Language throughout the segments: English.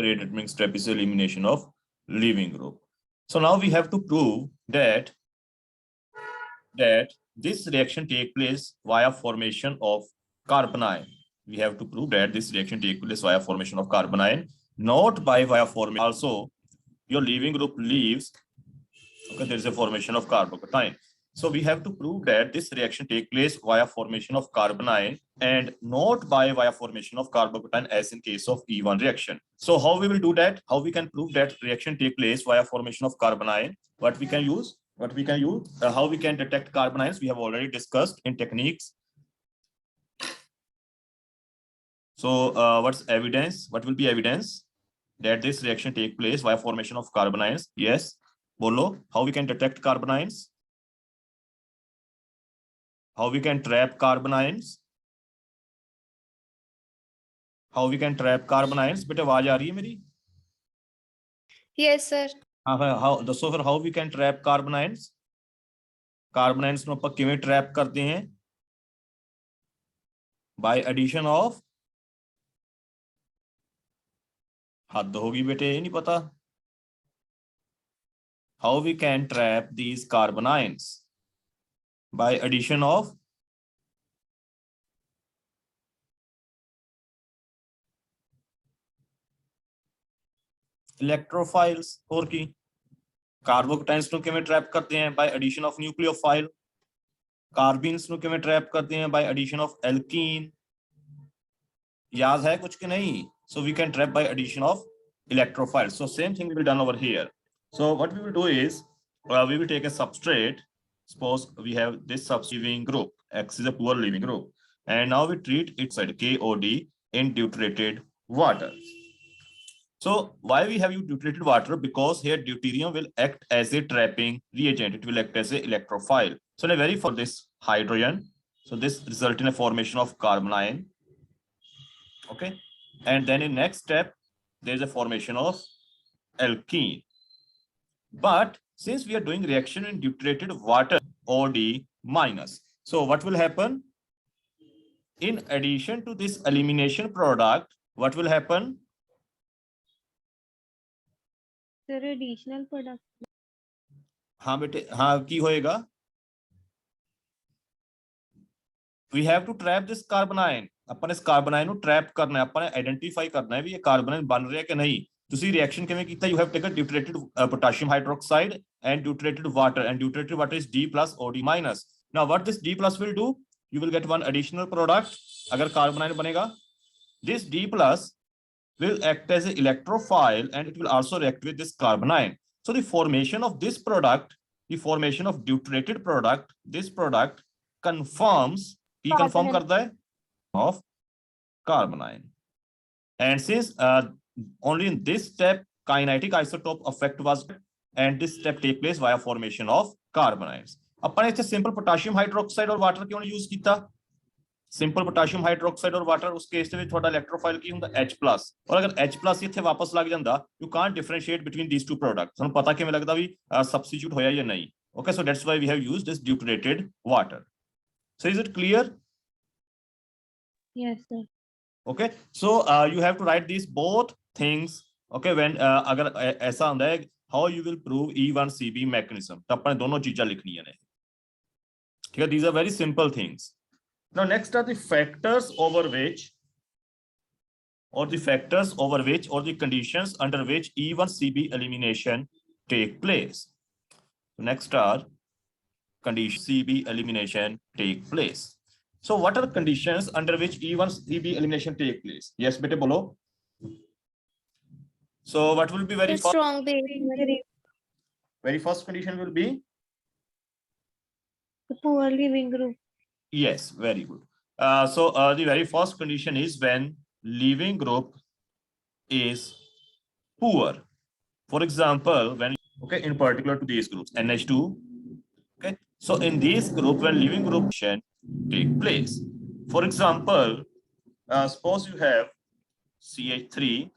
rate determining step is elimination of leaving group. So now we have to prove that this reaction take place via formation of carbon ion. We have to prove that this reaction take place via formation of carbon ion, not by via formation. Also, your leaving group leaves. Okay, there is a formation of carbocation. So we have to prove that this reaction take place via formation of carbon ion and not by via formation of carbocation as in case of E1 reaction. So how we will do that? How we can prove that reaction take place via formation of carbon ion? What we can use? How we can detect carbon ions? We have already discussed in techniques. So what's evidence? What will be evidence that this reaction take place via formation of carbon ions? Yes. Bolo, how we can detect carbon ions? How we can trap carbon ions? How we can trap carbon ions? बेटे आवाज आ रही है मेरी? Yes, sir. how so फिर how we can trap carbon ions? Carbon ions ਨੂੰ ਆਪਾਂ ਕਿਵੇਂ trap ਕਰਦੇ हैं? By addition of हद होगी बेटे ये नहीं पता. How we can trap these carbon ions? By addition of electrophiles और की कार्बोकेटाइंस ਨੂੰ ਕਿਵੇਂ ट्रैप करते हैं by addition of nucleophile. कार्बिन्स ਨੂੰ ਕਿਵੇਂ ट्रैप करते हैं by addition of alkene. याद है कुछ कि नहीं? So we can trap by addition of electrophiles. So same thing will be done over here. So what we will do is we will take a substrate. Suppose we have this leaving group. X is a poor leaving group, and now we treat its side KOD in deuterated water. So why we have used deuterated water? Because here deuterium will act as a trapping reagent. It will act as a electrophile. So in a very for this hydrogen, so this result in a formation of carbon ion. Okay, and then in next step there is a formation of alkene. But since we are doing reaction in deuterated water, OD minus. So what will happen? In addition to this elimination product, what will happen? Sir, additional product. हाँ बेटे हाँ की होएगा? We have to trap this carbon ion. अपन इस carbon ion ਨੂੰ trap करना है, अपन ने आइडेंटिफाई करना है भी ये कार्बन आयन बन रहा है कि नहीं. ਤੁਸੀਂ ਰਿਐਕਸ਼ਨ ਕਿਵੇਂ ਕੀਤਾ? You have taken deuterated potassium hydroxide and deuterated water, and deuterated water is D plus OD minus. Now what this D plus will do? You will get one additional product. अगर carbon ion बनेगा, this D plus will act as an electrophile and it will also react with this carbon ion. So the formation of this product, the formation of deuterated product, this product confirms, he confirm करता है of carbon ion. And since only in this step kinetic isotope effect was, and this step take place via formation of carbon ions. अपन इसे simple potassium hydroxide और water क्यों use किया? Simple potassium hydroxide और water उस case ਦੇ ਵਿੱਚ ਤੁਹਾਡਾ electrophile ਕੀ ਹੁੰਦਾ? H+. और अगर H+ ਇੱਥੇ ਵਾਪਸ ਲੱਗ ਜਾਂਦਾ, you can't differentiate between these two products. ਤੁਹਾਨੂੰ ਪਤਾ ਕਿਵੇਂ ਲੱਗਦਾ ਵੀ substitute ਹੋਇਆ ਜਾਂ ਨਹੀਂ? Okay, so that's why we have used this deuterated water. So is it clear? Yes, sir. Okay, so you have to write these both things. Okay, when अगर ऐसा ਹੁੰਦਾ है how you will prove E1CB mechanism, तो अपन दोनों चीजें लिखनी है. ठीक है, these are very simple things. Now next are the factors over which, or the conditions under which E1CB elimination take place. Next are conditions CB elimination take place. So what are the conditions under which E1CB elimination take place? Yes, bete bolo. So what will be very strong very first condition will be the poor leaving group. Yes, very good. So the very first condition is when leaving group is poor. For example, when in particular to these groups NH2. Okay, so in this group when leaving group take place. For example, suppose you have CH3,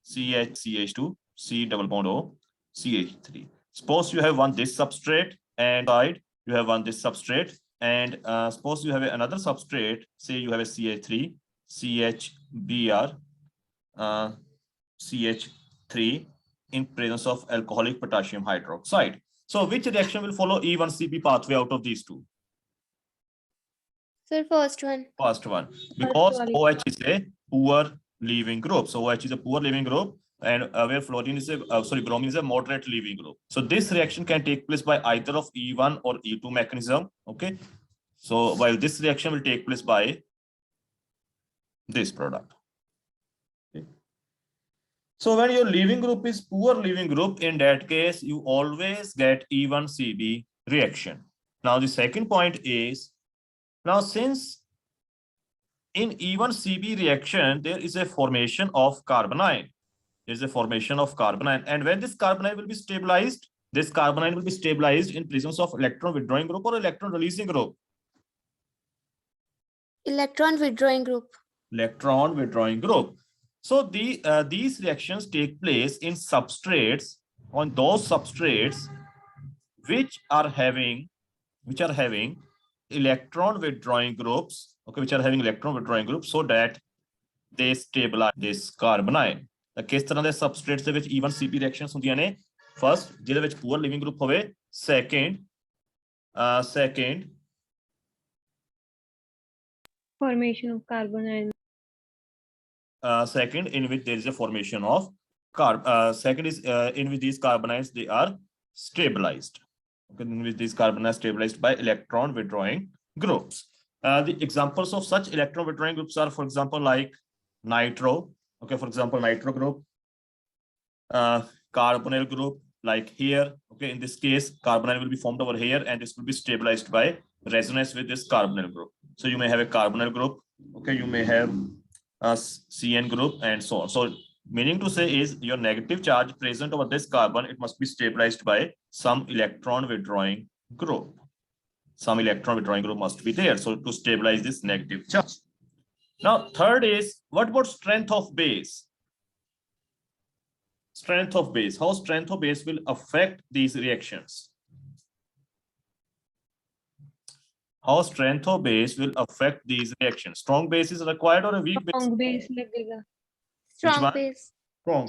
CH2, C double bond O, CH3. Suppose you have one this substrate and side you have one this substrate, and suppose you have another substrate, say you have a CH3, CHBr, CH3 in presence of alcoholic potassium hydroxide. So which reaction will follow E1CP pathway out of these two? Sir, first one. First one, because First OH is a poor leaving group. So OH is a poor leaving group, and where fluorine is a bromine is a moderate leaving group. So this reaction can take place by either of E1 or E2 mechanism. Okay, so while this reaction will take place by this product. Okay. So when your leaving group is poor leaving group, in that case you always get E1CB reaction. Now the second point is, now since in E1CB reaction, there is a formation of carbonyl. There is a formation of carbonyl. And when this carbonyl will be stabilized, this carbonyl will be stabilized in presence of electron withdrawing group or electron releasing group. Electron withdrawing group. Electron withdrawing group. So these reactions take place in substrates, on those substrates which are having electron withdrawing groups, okay, which are having electron withdrawing groups, so that they stabilize this carbonyl. किस तरह दे substrates ਦੇ ਵਿੱਚ E1CP reactions ਹੁੰਦੀਆਂ ਨੇ? First, ਜਿਹਦੇ ਵਿੱਚ poor leaving group ਹੋਵੇ, second formation of carbonyl. Second, in which there is a formation of second is in which these carbonyls they are stabilized. Okay, in which these carbonyls are stabilized by electron withdrawing groups. The examples of such electron withdrawing groups are, for example, like nitro. Okay, for example, nitro group, carbonyl group, like here. Okay, in this case, carbonyl will be formed over here, and this will be stabilized by resonance with this carbonyl group. So you may have a carbonyl group. Okay, you may have a CN group, and so on. So meaning to say is your negative charge present over this carbon, it must be stabilized by some electron withdrawing group. Some electron withdrawing group must be there. So to stabilize this negative charge. Now, third is, what about strength of base? Strength of base. How strength of base will affect these reactions? How strength of base will affect these reactions? Strong base is required or a weak base? Strong base लगेगा. Strong base.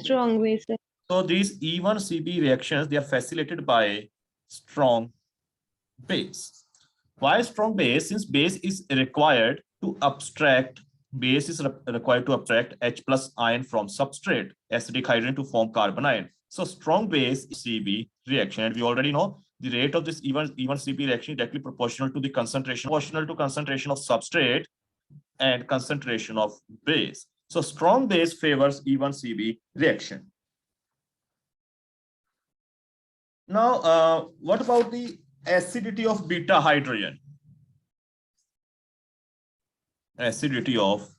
Strong base. So these E1CB reactions, they are facilitated by strong base. Why strong base? Since base is required to abstract H plus ion from substrate, acidic hydrogen to form carbonyl. So strong base CB reaction, and we already know the rate of this E1CB reaction is directly proportional to the concentration of substrate and concentration of base. So strong base favors E1CB reaction. Now, what about the acidity of beta hydrogen? Acidity of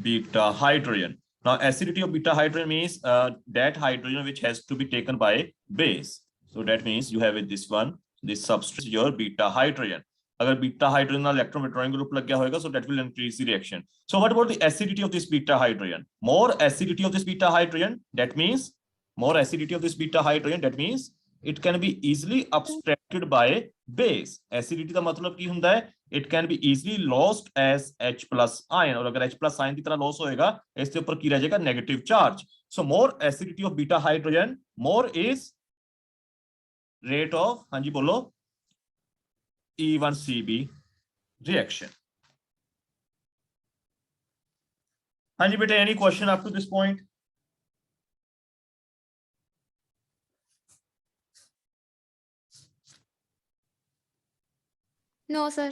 beta hydrogen. Now, acidity of beta hydrogen means that hydrogen which has to be taken by base. So that means you have it this one, this substrate, your beta hydrogen. Agar beta hydrogen electron withdrawing group lag gaya hoega, so that will increase the reaction. So what about the acidity of this beta hydrogen? More acidity of this beta hydrogen, that means it can be easily abstracted by base. Acidity का मतलब की हुंदा है, it can be easily lost as H plus ion. और अगर H plus ion की तरह loss होएगा, इसके ऊपर की रह जाएगा negative charge. So more acidity of beta hydrogen, more is rate of, हाँ जी बोलो, E1CB reaction. हाँ जी बेटे, any question up to this point? No, sir.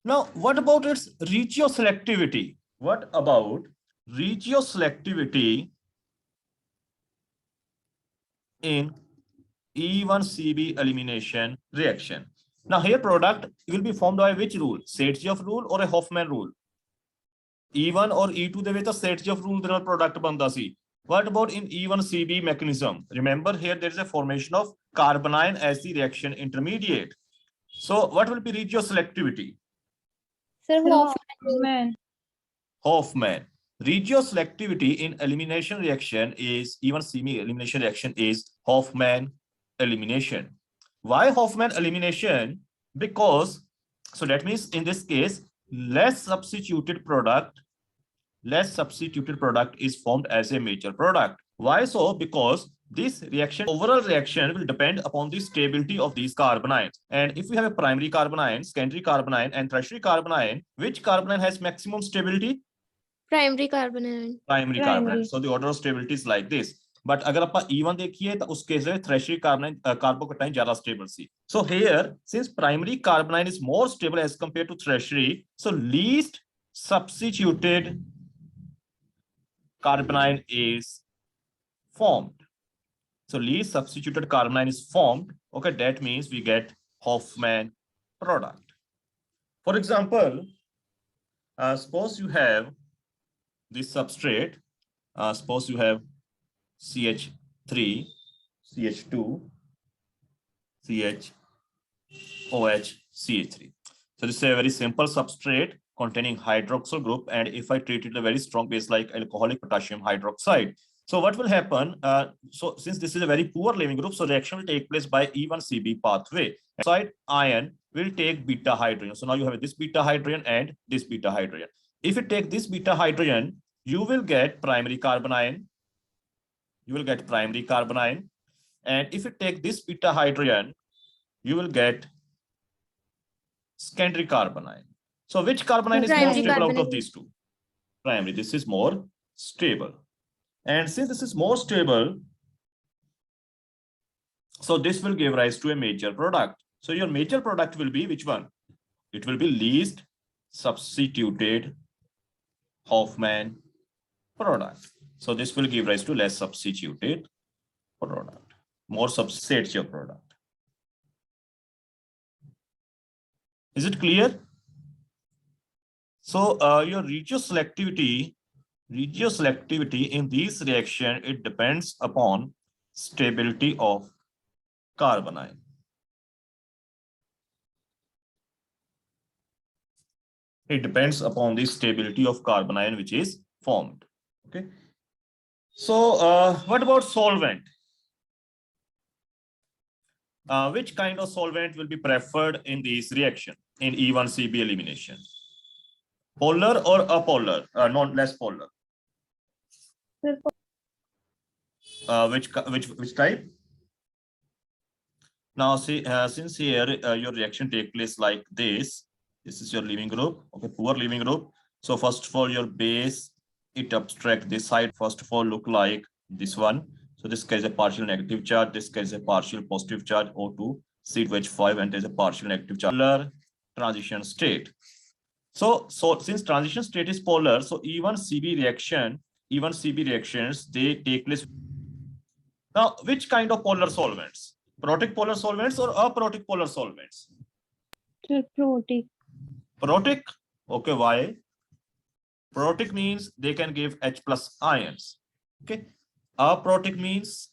Now, what about its regioselectivity? What about regioselectivity in E1CB elimination reaction? Now, here product will be formed by which rule? Sertjev rule or a Hoffman rule? E1 or E2 ਦੇ ਵਿੱਚ ਤਾਂ Sertjev rule ਦੇ ਨਾਲ product ਬਣਦਾ ਸੀ. What about in E1CB mechanism? Remember here there is a formation of carbonyl as the reaction intermediate. So what will be regioselectivity? Sir, Hoffman. Hoffman. Regioselectivity in elimination reaction is, E1CB elimination reaction is Hoffman elimination. Why Hoffman elimination? Because, so that means in this case, less substituted product less substituted product is formed as a major product. Why so? Because this reaction, overall reaction, will depend upon the stability of these carbanions. And if we have a primary carbanion, secondary carbanion, and tertiary carbanion, which carbanion has maximum stability? Primary carbanion. Primary Primary. carbanion. So the order of stability is like this. But अगर आप E1 देखिए तो उस case में tertiary carbanion ज्यादा stable C. So here, since primary carbanion is more stable as compared to tertiary, so least substituted carbanion is formed. So least substituted carbanion is formed. Okay, that means we get Hofmann product. For example, suppose you have this substrate. Suppose you have CH3, CH2, CHOH, CH3. So this is a very simple substrate containing hydroxyl group, and if I treat it a very strong base like alcoholic potassium hydroxide, so what will happen? So since this is a very poor leaving group, so reaction will take place by E1CB pathway. Side ion will take beta hydrogen. So now you have this beta hydrogen and this beta hydrogen. If you take this beta hydrogen, you will get primary carbanion. You will get primary carbanion. And if you take this beta hydrogen, you will get secondary carbanion. So which carbanion is more Primary stable out carbanion. of these two? Primary. This is more stable. And since this is more stable, so this will give rise to a major product. So your major product will be which one? It will be least substituted Hofmann product. So this will give rise to less substituted product. More subsets your product. Is it clear? So your regioselectivity in this reaction, it depends upon stability of carbanion. It depends upon the stability of carbanion which is formed. Okay. So what about solvent? Which kind of solvent will be preferred in this reaction in E1CB elimination? Polar or apolar? Not less polar. Which type? Now see, since here your reaction take place like this. This is your leaving group. Okay, poor leaving group. So first of all, your base, it abstract this side. First of all, look like this one. So this carries a partial negative charge. This carries a partial positive charge, O2, C2H5, and there's a partial negative charge. Polar transition state. So since transition state is polar, so E1CB reactions, they take place. Now, which kind of polar solvents? Protic polar solvents or aprotic polar solvents? Protic. Protic. Okay, why? Protic means they can give H plus ions. Okay. Aprotic means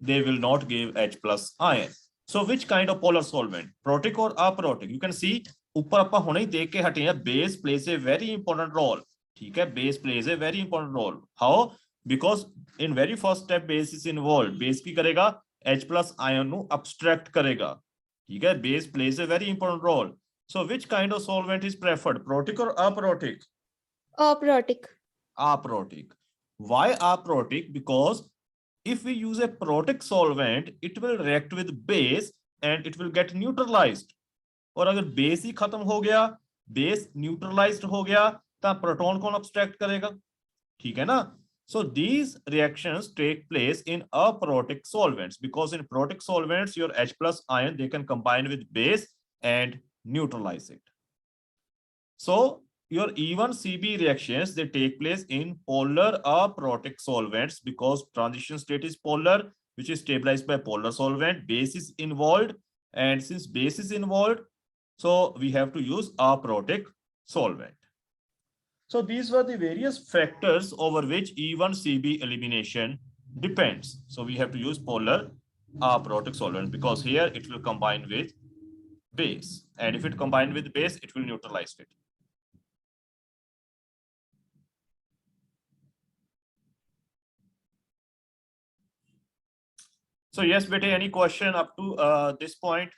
they will not give H plus ion. So which kind of polar solvent? Protic or aprotic? You can see ऊपर ਆਪਾਂ ਹੁਣੇ ਹੀ देख के हटे हैं, base plays a very important role. ठीक है, base plays a very important role. How? Because in very first step base is involved. Base की करेगा H plus ion ਨੂੰ abstract करेगा. ठीक है, base plays a very important role. So which kind of solvent is preferred? Protic or aprotic? Aprotic. Aprotic. Why aprotic? Because if we use a protic solvent, it will react with base and it will get neutralized. और अगर base ही खत्म हो गया, base neutralised हो गया, तो proton कौन abstract करेगा? ठीक है ना? So these reactions take place in aprotic solvents because in protic solvents your H plus ion they can combine with base and neutralize it. So your E1CB reactions, they take place in polar aprotic solvents because transition state is polar, which is stabilized by polar solvent. Base is involved, and since base is involved, so we have to use aprotic solvent. So these were the various factors over which E1CB elimination depends. So we have to use polar aprotic solvent because here it will combine with base, and if it combine with base, it will neutralize it. So yes, bete, any question up to this point?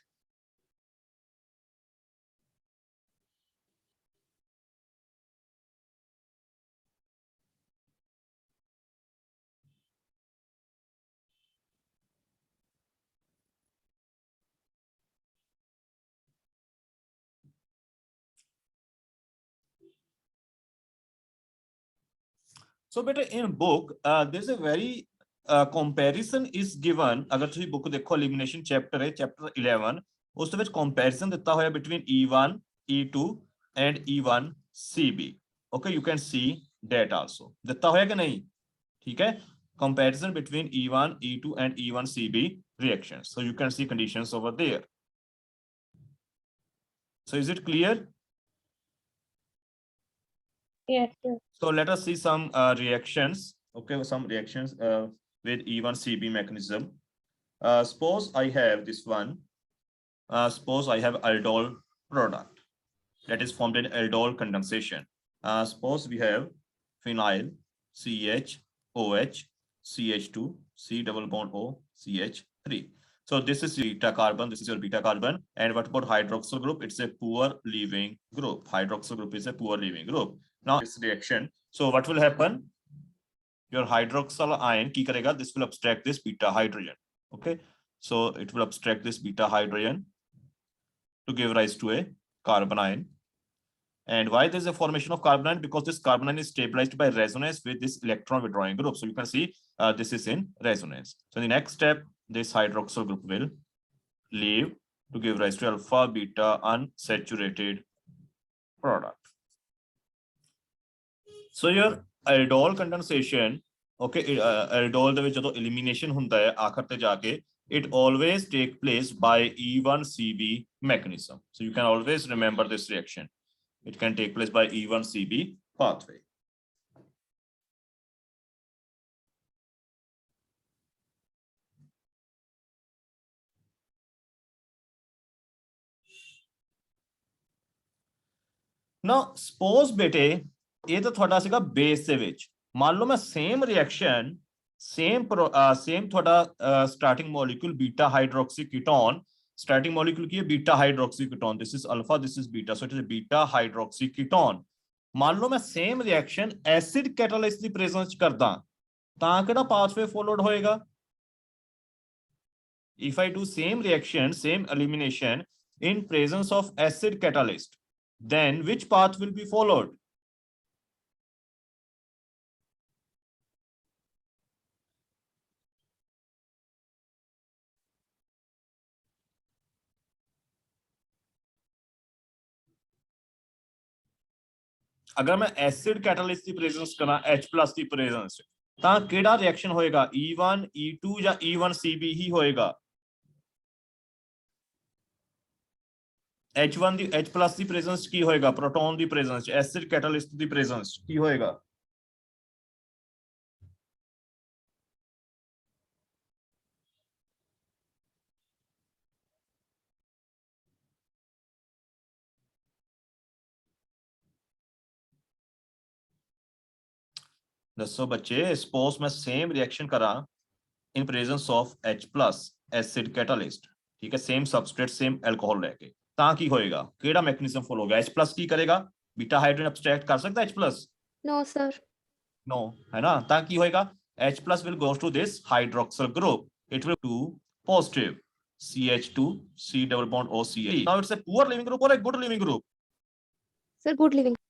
So beta in book there's a very comparison is given. अगर तुसी book देखो elimination chapter है chapter 11 ਉਸ ਦੇ ਵਿੱਚ comparison ਦਿੱਤਾ ਹੋਇਆ between E1 E2 and E1 CB. Okay, you can see that also ਦਿੱਤਾ ਹੋਇਆ ਕਿ ਨਹੀਂ, ਠੀਕ ਹੈ, comparison between E1 E2 and E1 CB reactions. So you can see conditions over there. So is it clear? Yes, sir. So let us see some reactions. Okay, some reactions with E1 CB mechanism. Suppose I have this one. Suppose I have aldol product that is formed in aldol condensation. Suppose we have phenyl CH OH CH2 C double bond O CH3. So this is beta carbon, this is your beta carbon. And what about hydroxyl group? It's a poor leaving group. Hydroxyl group is a poor leaving group. Now this reaction. So what will happen? Your hydroxyl ion ki karega, this will abstract this beta hydrogen. Okay. So it will abstract this beta hydrogen to give rise to a carbon ion. And why there's a formation of carbon ion? Because this carbon ion is stabilized by resonance with this electron withdrawing group. So you can see this is in resonance. So the next step, this hydroxyl group will leave to give rise to alpha beta unsaturated product. So your aldol condensation, okay, aldol ਦੇ ਵਿੱਚ ਜਦੋਂ elimination ਹੁੰਦਾ ਹੈ ਆਖਰ ਤੇ ਜਾ ਕੇ, it always take place by E1 CB mechanism. So you can always remember this reaction. It can take place by E1 CB pathway. Now suppose ਬੇਟੇ ਇਹ ਤਾਂ ਤੁਹਾਡਾ ਸੀਗਾ ਬੇਸ ਦੇ ਵਿੱਚ, ਮੰਨ ਲਓ ਮੈਂ ਸੇਮ ਰਿਐਕਸ਼ਨ ਸੇਮ ਤੁਹਾਡਾ ਸਟਾਰਟਿੰਗ ਮੋਲੀਕੂਲ ਬੀਟਾ ਹਾਈਡਰੋਕਸੀ ਕੀਟੋਨ, starting molecule ਕੀ ਹੈ beta hydroxy ketone, this is alpha, this is beta, so it is a beta hydroxy ketone. ਮੰਨ ਲਓ ਮੈਂ same reaction acid catalyst ਦੀ presence ਚ ਕਰਦਾ ਤਾਂ ਕਿਹੜਾ pathway followed ਹੋਏਗਾ? If I do same reaction, same elimination in presence of acid catalyst, then which path will be followed? अगर मैं एसिड कैटलिस्ट की प्रेजेंस करा H+ की प्रेजेंस ਤਾਂ ਕਿਹੜਾ ਰਿਐਕਸ਼ਨ ਹੋਏਗਾ? E1 E2 ਜਾਂ E1 CB ਹੀ ਹੋਏਗਾ? H1 ਦੀ H+ ਦੀ ਪ੍ਰੈਜ਼ੈਂਸ ਕੀ ਹੋਏਗਾ? ਪ੍ਰੋਟੋਨ ਦੀ ਪ੍ਰੈਜ਼ੈਂਸ, ਐਸਿਡ ਕੈਟਲਿਸਟ ਦੀ ਪ੍ਰੈਜ਼ੈਂਸ ਕੀ ਹੋਏਗਾ? ਦੱਸੋ ਬੱਚੇ, ਸਪੋਜ਼ ਮੈਂ ਸੇਮ ਰਿਐਕਸ਼ਨ ਕਰਾਂ ਇਨ ਪ੍ਰੈਜ਼ੈਂਸ ਆਫ H+ ਐਸਿਡ ਕੈਟਲਿਸਟ, ਠੀਕ ਹੈ, ਸੇਮ ਸਬਸਟ੍ਰੇਟ ਸੇਮ ਐਲਕੋਹਲ ਲੈ ਕੇ, ਤਾਂ ਕੀ ਹੋਏਗਾ? ਕਿਹੜਾ ਮੈਕੈਨਿਜ਼ਮ ਫੋਲੋ ਹੋਗਾ? H+ ਕੀ ਕਰੇਗਾ? ਬੀਟਾ ਹਾਈਡਰੋਜਨ ਅਬਸਟ੍ਰੈਕਟ ਕਰ ਸਕਦਾ H+? No, sir. No, है ना? ਤਾਂ ਕੀ ਹੋਏਗਾ? H+ will go to this hydroxyl group. It will do positive CH2 C double bond OCH. Now it's a poor leaving group or a good leaving group? Sir, good living.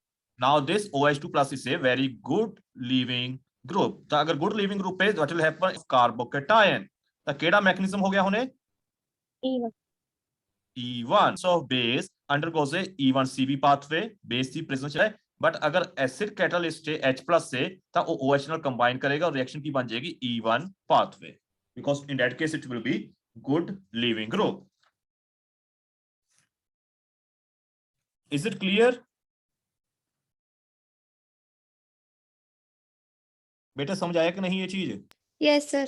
Now this OH2+ is a very good leaving group. ਤਾਂ ਅਗਰ good leaving group ਹੈ, what will happen? Carbocation. ਤਾਂ ਕਿਹੜਾ mechanism ਹੋ ਗਿਆ ਹੁਣੇ? E1. E1. So base undergoes a E1 CB pathway. Base की presence है, but अगर acid catalyst है H+ से, तो वो OH ਨਾਲ combine करेगा और reaction की बन जाएगी E1 pathway. Because in that case it will be good leaving group. Is it clear? बेटा समझ आया कि नहीं ये चीज? Yes, sir.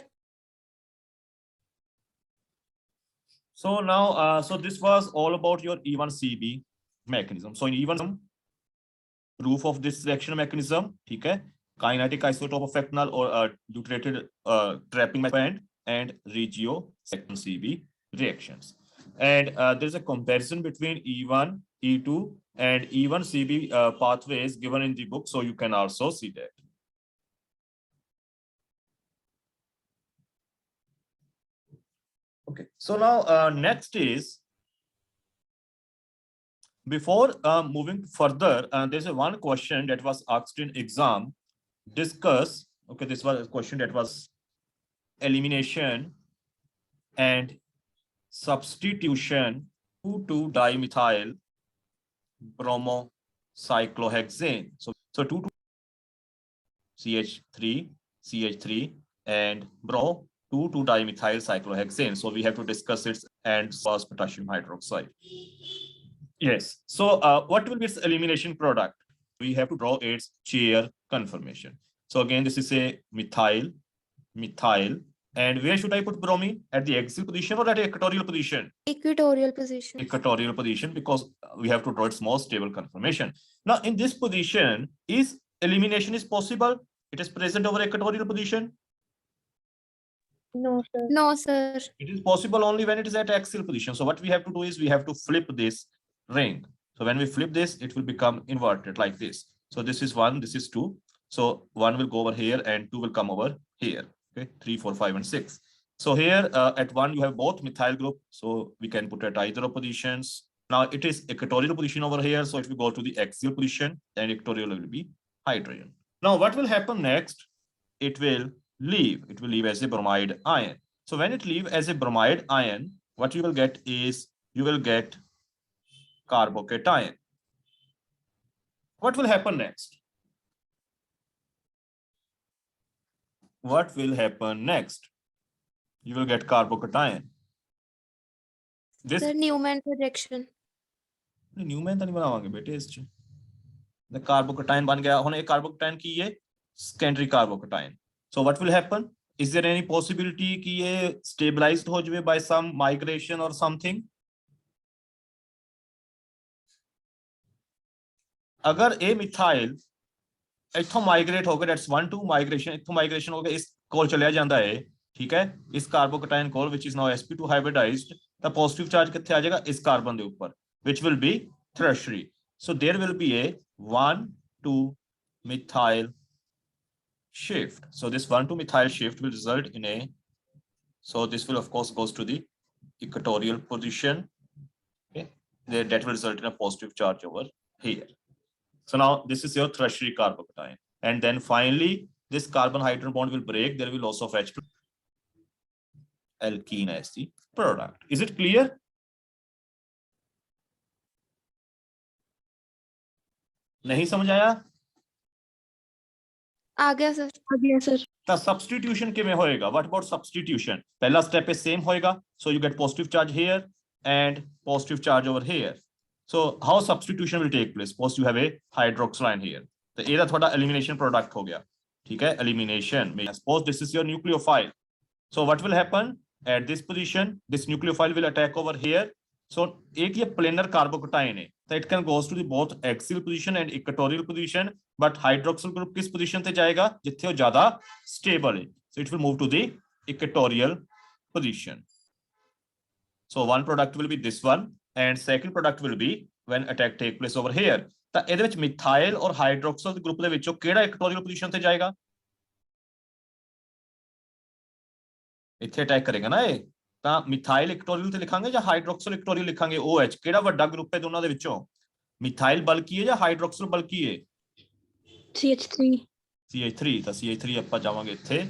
So now, so this was all about your E1 CB mechanism. So in E1, proof of this reaction mechanism, ठीक है, kinetic isotope effect null or deuterated trapping band and regio second CB reactions. And there's a comparison between E1, E2 and E1 CB pathways given in the book, so you can also see that. Okay, so now next is, before moving further, there's a one question that was asked in exam discuss, okay, this was a question that was elimination and substitution 2,2-dimethyl bromocyclohexane. So 2,2-CH3, CH3 and bro 2,2-dimethyl cyclohexane. So we have to discuss it and was potassium hydroxide. Yes. So what will be its elimination product? We have to draw its chair conformation. So again, this is a methyl. And where should I put bromine? At the axial position or at the equatorial position? Equatorial position. Equatorial position, because we have to draw its more stable conformation. Now, in this position, is elimination is possible? It is present over equatorial position. No, sir. No, sir. It is possible only when it is at axial position. So what we have to do is we have to flip this ring. So when we flip this, it will become inverted like this. So this is 1, this is 2. So 1 will go over here and 2 will come over here. Okay, 3, 4, 5, and 6. So here at 1, you have both methyl group. So we can put at either of positions. Now it is equatorial position over here. So if we go to the axial position, then equatorial will be hydrogen. Now what will happen next? It will leave as a bromide ion. So when it leave as a bromide ion, what you will get is you will get carbocation. What will happen next? What will happen next? You will get carbocation. This Sir, Newman reaction. Newman तो नहीं बनावांगे बेटे इस च the carbocation बन गया हुन एक carbocation की ये secondary carbocation. So what will happen? Is there any possibility कि ये stabilized हो जाए by some migration or something? अगर a methyl इथों माइग्रेट हो गया, that's 1 2 माइग्रेशन, इथों माइग्रेशन हो गया, इस कोल चलिया जाता है, ठीक है, इस कार्बोकेटाइन कोल which is now sp2 hybridized, the positive charge किथे आ जाएगा इस कार्बन दे ऊपर, which will be tertiary. So there will be a 1,2 methyl shift. So this 1,2 methyl shift will result in a, so this will of course goes to the equatorial position. Okay, that will result in a positive charge over here. So now this is your tertiary carbocation. And then finally, this carbon hydrogen bond will break. There will also fetch alkene as the product. Is it clear? नहीं समझ आया? आ गया sir. आ गया sir. The substitution किमें होएगा? What about substitution? पहला step is same होएगा. So you get positive charge here and positive charge over here. So how substitution will take place? Suppose you have a hydroxyl ion here. तो ये थोड़ा elimination product हो गया. ठीक है? Elimination. Suppose this is your nucleophile. So what will happen? At this position, this nucleophile will attack over here. So एक ये planar carbocation है. So it can goes to the both axial position and equatorial position. But hydroxyl group किस position पे जाएगा? जिथे वो ज़्यादा stable है. So it will move to the equatorial position. So one product will be this one, and second product will be when attack take place over here. ਤਾਂ ਇਹਦੇ ਵਿੱਚ ਮਿਥਾइल और हाइड्रोक्सिल ਦੇ ਗਰੁੱਪ ਦੇ ਵਿੱਚੋਂ ਕਿਹੜਾ ਇਕੁਆਟੋਰੀਅਲ ਪੋਜੀਸ਼ਨ ਤੇ ਜਾਏਗਾ? ਇੱਥੇ ਅਟੈਕ ਕਰੇਗਾ ਨਾ ਇਹ, ਤਾਂ ਮਿਥਾइल ਇਕੁਆਟੋਰੀਅਲ ਤੇ ਲਿਖਾਂਗੇ ਜਾਂ ਹਾਈਡਰੋਕਸਿਲ ਇਕੁਆਟੋਰੀਅਲ ਲਿਖਾਂਗੇ? OH ਕਿਹੜਾ ਵੱਡਾ ਗਰੁੱਪ ਹੈ ਦੋਨਾਂ ਦੇ ਵਿੱਚੋਂ? ਮਿਥਾइल ਬਲਕੀ ਹੈ ਜਾਂ ਹਾਈਡਰੋਕਸਿਲ ਬਲਕੀ ਹੈ? CH3 ਤਾਂ CH3 ਆਪਾਂ ਜਾਵਾਂਗੇ ਇੱਥੇ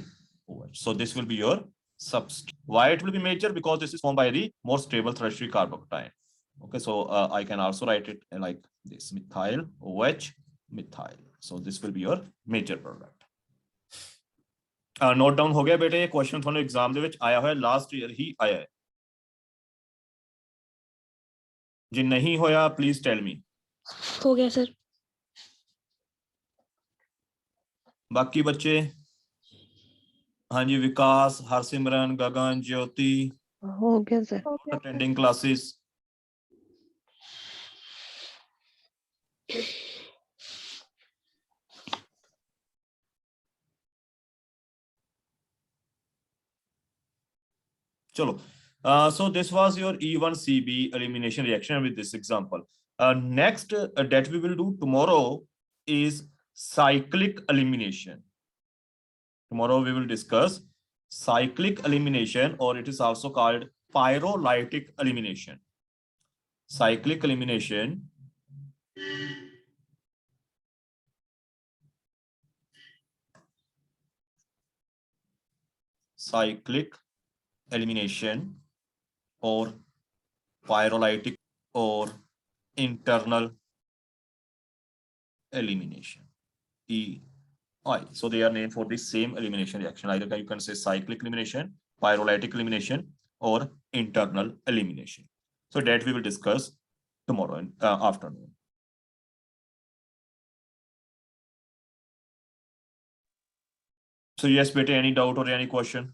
OH. So this will be your substitute. Why it will be major? Because this is formed by the more stable tertiary carbocation. Okay, so I can also write it like this: methyl OH methyl. So this will be your major product. Note down हो गया बेटे? Question ਤੁਹਾਨੂੰ exam ਦੇ ਵਿੱਚ ਆਇਆ ਹੋਇਆ, last year ही आया है. ਜੇ नहीं होया प्लीज टेल मी. हो गया सर. बाकी बच्चे? हाँ जी, विकास, हरसिमरन, गगन, ज्योति, हो गया सर. Attending classes. चलो, so this was your E1CB elimination reaction with this example. Next that we will do tomorrow is cyclic elimination. Tomorrow we will discuss cyclic elimination, or it is also called pyrolytic elimination. Cyclic elimination cyclic elimination or pyrolytic or internal elimination. EI. So they are named for the same elimination reaction. Either you can say cyclic elimination, pyrolytic elimination, or internal elimination. So that we will discuss tomorrow in afternoon. So yes, beta, any doubt or any question?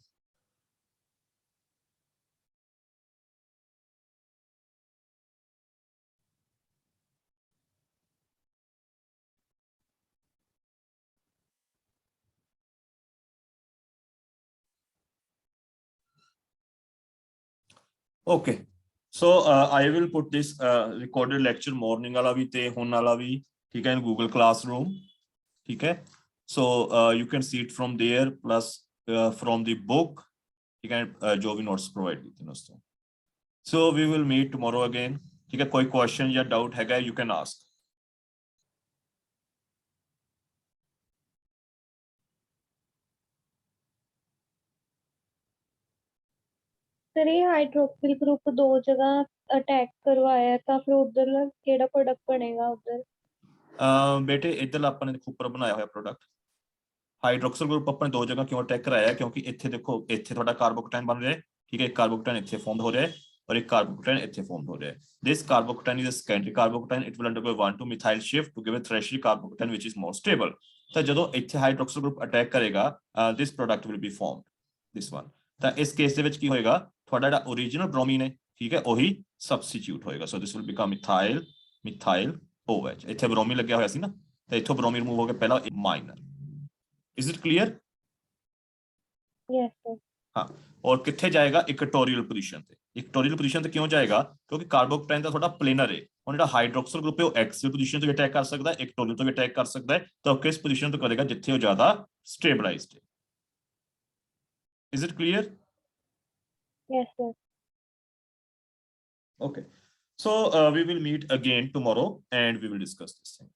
Okay. So I will put this recorded lecture morning वाला भी ते होने वाला भी ठीक है in Google Classroom ठीक है. So you can see it from there plus from the book ठीक है जो भी notes provide की थी दोस्तों. So we will meet tomorrow again. ठीक है कोई question या doubt हैगा you can ask. सर ये हाइड्रोक्सिल ग्रुप दो जगह अटैक करवाया ਤਾਂ ਫਿਰ ਉਧਰ ਕਿਹੜਾ ਪ੍ਰੋਡਕਟ ਬਣੇਗਾ ਉਧਰ बेटे इधर अपन ने ऊपर बनाया हुआ प्रोडक्ट हाइड्रोक्सिल ग्रुप अपन दो जगह क्यों अटैक कराया क्योंकि इथे देखो इथे थोड़ा कार्बोकेटाइन बन रहा है ठीक है कार्बोकेटाइन इथे फॉर्म हो रहा है और एक कार्बोकेटाइन इथे फॉर्म हो रहा है this carbocation is a secondary carbocation it will undergo 1,2 methyl shift to give a tertiary carbocation which is more stable तो ਜਦੋਂ ਇੱਥੇ ਹਾਈਡਰੋਕਸਿਲ ਗਰੁੱਪ ਅਟੈਕ ਕਰੇਗਾ this product will be formed this one ਤਾਂ ਇਸ case ਦੇ ਵਿੱਚ ਕੀ ਹੋਏਗਾ ਤੁਹਾਡਾ ਜਿਹੜਾ origignal bromine ਹੈ ਠੀਕ ਹੈ ਉਹੀ ਸਬਸਟੀਟਿਊਟ ਹੋਏਗਾ so this will become methyl OH ਇੱਥੇ bromine ਲੱਗਿਆ ਹੋਇਆ ਸੀ ਨਾ ਤਾਂ ਇੱਥੋਂ bromine ਰਿਮੂਵ ਹੋ ਕੇ ਪਹਿਲਾਂ minor is it clear yes sir हाँ और कितने जाएगा इक्वेटोरियल पोजीशन पे इक्वेटोरियल पोजीशन पे क्यों जाएगा क्योंकि कार्बोकेटाइन का थोड़ा प्लेनर है और जो हाइड्रोक्सिल ग्रुप है वो एक्सियल पोजीशन तो अटैक कर सकता है इक्वेटोरियल तो अटैक कर सकता है तो किस पोजीशन तो करेगा जिथे वो ज्यादा स्टेबलाइज्ड है is it clear yes sir okay so we will meet again tomorrow and we will discuss this thing